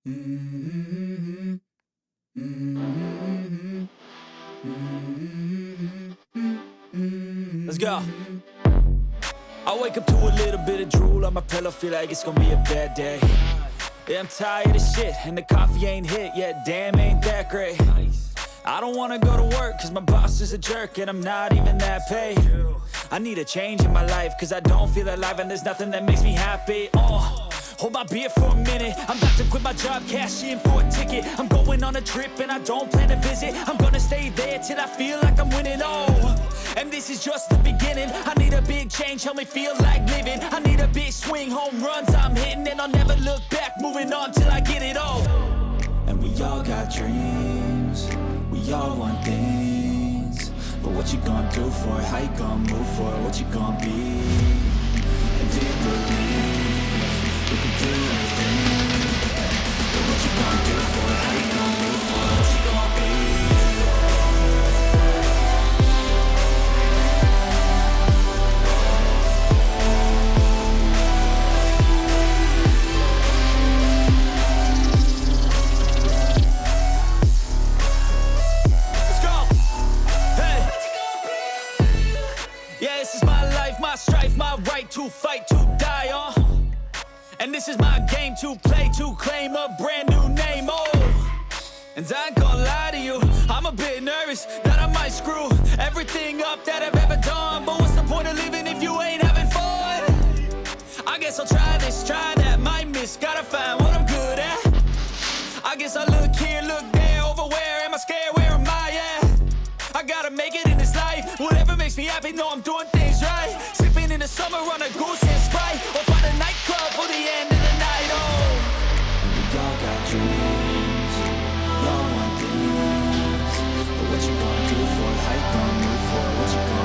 Mm-hmm. Mm-hmm. Mm-hmm. Let's go. I wake up to a little bit of drool on my pillow, feel like it's gonna be a bad day. Yeah, I'm tired of shit, and the coffee ain't hit yet, damn, ain't that great. I don't wanna go to work, cause my boss is a jerk, and I'm not even that paid. I need a change in my life, cause I don't feel alive, and there's nothing that makes me happy. Hold my beer for a minute, I'm about to quit my job, cash in for a ticket. I'm going on a trip and I don't plan to visit. I'm gonna stay there till I feel like I'm winning, and this is just the beginning. I need a big change, help me feel like living. I need a big swing, home runs I'm hitting, and I'll never look back, moving on till I get it all. And we all got dreams, we all want things, but what you gonna do for it? How you gonna move for it? What you gonna be? And do you believe we can do anything? But what you gonna do for it? How you gonna move for it? What you gonna be? Let's go! Hey! Yeah, this is my life, my strife, my right to fight, to die on. And this is my game to play, to claim a brand new name, And I ain't gonna lie to you, I'm a bit nervous that I might screw everything up that I've ever done. But what's the point of living if you ain't having fun? I guess I'll try this, try that, might miss, gotta find what I'm good at. I guess I look here, look there, over where am I scared, where am I at? I gotta make it in this life, whatever makes me happy, know I'm doing things right. Sipping in the summer on a goose and Sprite, or find a nightclub for the end of the night, And we all got dreams, we all want things, but what you gonna do for it? How you gonna move for it? What you gonna